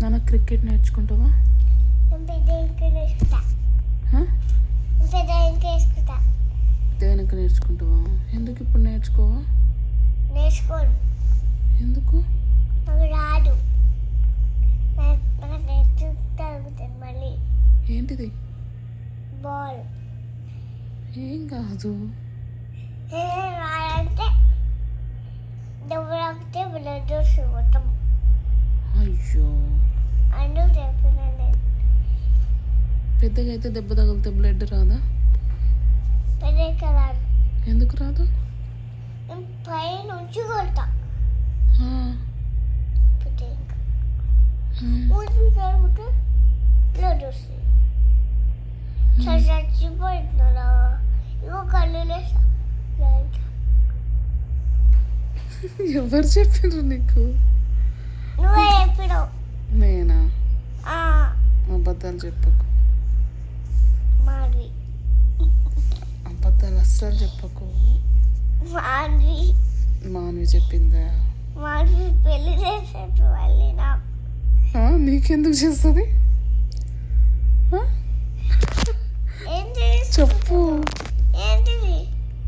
నాన్న క్రికెట్ నేర్చుకుంటావా? దేనికి నేర్చుకుంటావా? ఎందుకు ఇప్పుడు నేర్చుకోవా? నేర్చుకోను. ఎందుకు? నాకు రాదు. నాకు నేర్చుకుంటుంది మళ్ళీ. ఏంటిది? బాల్. ఏం కాదు. రాయంటే దెబ్బ తాకితే బ్లడ్ వస్తుంది మొత్తం. అయ్యో, అందుకు చెప్పిన నేను. పెద్దగా అయితే దెబ్బ తగిలితే బ్లడ్ రాదా? పెద్దగా రాదు. ఎందుకు రాదు? నేను పైనుంచి కొడతా. పెద్దగా ఊరికి కలుగుతే బ్లడ్ వస్తుంది. చచ్చిపోయిందా? ఇగో కళ్ళు లేసా. ఎవరు చెప్పారు నీకు? నువ్వే చెప్పినావు. నేనా? అబద్ధాలు చెప్పకు. మాధవి. అబద్ధాలు అస్సలు చెప్పకు. మాన్వి చెప్పిందా? మాధవి పెళ్లి చేసేది మళ్ళీ నాకు. నీకెందుకు చేస్తుంది? ఏం చేసి చెప్పు.